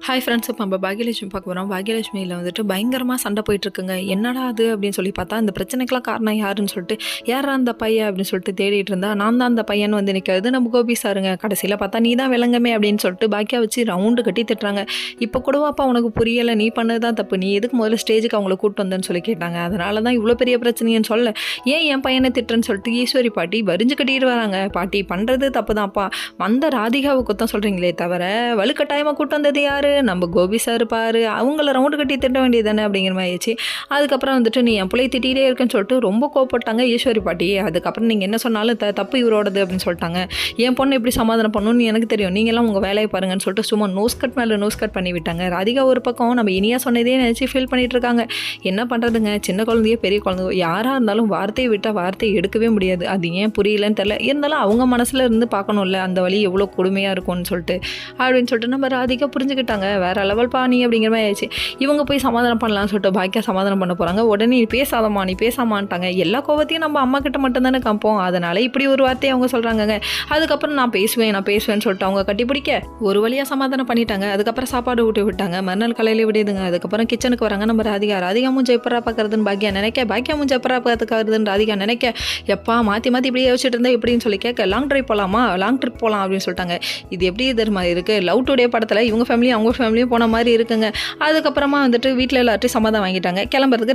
Hi friends, இப்போ நம்ம பாக்யலட்சுமி பார்க்க போகிறோம். பாக்யலட்சுமியில் வந்துட்டு பயங்கரமாக சண்டை போயிட்டுருக்குங்க. என்னடா அது அப்படின்னு சொல்லி பார்த்தா, இந்த பிரச்சனைக்கெலாம் காரணம் யாருன்னு சொல்லிட்டு, யாரா அந்த பையன் அப்படின்னு சொல்லிட்டு தேடிட்டு இருந்தா, நான் தான் அந்த பையன் வந்து நிற்கிறது நம்ம கோபி சாருங்க. கடைசியில் பார்த்தா நீ தான் விளங்கமே அப்படின்னு சொல்லிட்டு பாக்கியா வச்சு ரவுண்டு கட்டி திட்டுறாங்க. இப்போ கூடவாப்பா உனக்கு புரியலை, நீ பண்ணது தான் தப்பு, நீ எதுக்கு முதல்ல ஸ்டேஜுக்கு அவங்கள கூப்பிட்டு வந்தேன்னு சொல்லி கேட்டாங்க. அதனால தான் இவ்வளோ பெரிய பிரச்சனைன்னு சொல்ல, ஏன் என் பையனை திட்டுறேன்னு சொல்லிட்டு ஈஸ்வரி பாட்டி வரிஞ்சு கட்டிட்டு வராங்க. பாட்டி பண்ணுறது தப்பு தான்ப்பா, வந்த ராதிகாவை குத்தம் சொல்கிறீங்களே தவிர வலுக்கட்டாயமாக கூட்டு வந்தது யார்? நம்ம கோபி சார் பாரு, அவங்கள ரவுண்டு கட்டி திட்ட வேண்டியது தானே அப்படிங்கிற மாதிரி ஆயிடுச்சு. அதுக்கப்புறம் வந்துட்டு நீ என் பிள்ளை திட்டிகிட்டே இருக்குன்னு சொல்லிட்டு ரொம்ப கோவப்பட்டாங்க ஈஸ்வரி பாட்டி. அதுக்கப்புறம் நீங்கள் என்ன சொன்னாலும் தப்பு இவரோடது அப்படின்னு சொல்லிட்டாங்க. என் பொண்ணு எப்படி சமாதானம் பண்ணணும்னு எனக்கு தெரியும், நீங்களாம் உங்கள் வேலையை பாருங்கன்னு சொல்லிட்டு சும்மா நோஸ் கட் மேலே நோஸ் கட் பண்ணி விட்டாங்க. ராதிகா ஒரு பக்கம் நம்ம இனியா சொன்னதே நினச்சி ஃபீல் பண்ணிட்டு இருக்காங்க. என்ன பண்ணுறதுங்க, சின்ன குழந்தையோ பெரிய குழந்தையோ யாராக இருந்தாலும் வார்த்தையை விட்டால் வார்த்தையை எடுக்கவே முடியாது. அது ஏன் புரியலன்னு தெரில, இருந்தாலும் அவங்க மனசில் இருந்து பார்க்கணும்ல அந்த வழி எவ்வளோ கொடுமையாக இருக்கும்னு சொல்லிட்டு அப்படின்னு சொல்லிட்டு நம்ம ராதிகா புரிஞ்சுக்கிட்டாங்க. வேற லெவல் பாணி அப்படிங்கிற மாதிரி ஆயிடுச்சு. இவங்க போய் சமாதானம் பண்ணலாம்னு சொல்லிட்டு பாக்கியா சமாதானம் பண்ண போகிறாங்க. உடனே நீ பேசாதம்மா, நீ பேசாமான்ட்டாங்க. எல்லா கோவத்தையும் நம்ம அம்மா கிட்ட மட்டும்தானே காப்போம், அதனால இப்படி ஒரு வார்த்தையை அவங்க சொல்கிறாங்கங்க. அதுக்கப்புறம் நான் பேசுவேன்னு சொல்லிட்டு அவங்க கட்டிப்பிடிக்க ஒரு வழியாக சமாதானம் பண்ணிட்டாங்க. அதுக்கப்புறம் சாப்பாடு ஊட்டி விட்டாங்க. மறுநாள் காலையில் விடுதுங்க. அதுக்கப்புறம் கிச்சனுக்கு வராங்க நம்ம ராதிகா மூஞ்ச எப்பரா பார்க்கறதுன்னு பாக்கியா நினைக்க, பாக்கியா மூஞ்ச எப்பரா பார்க்கறதுன்னு ராதிகா நினைக்க, எப்பா மாற்றி இப்படியே யோசிச்சுட்டு இருந்தா எப்படின்னு சொல்லி கேட்க, லாங் ட்ரிப் போகலாம் அப்படின்னு சொல்லிட்டாங்க. இது எப்படி இது மாதிரி இருக்குது, லவ் டுடே படத்தில் இவங்க ஃபேமிலியும் அவங்க ஃபேமிலியும் போன மாதிரி இருக்குங்க. அதுக்கப்புறமா வந்துட்டு வீட்டில் எல்லார்ட்டையும் சம்மதம் வாங்கிட்டாங்க. கிளம்புறதுக்கு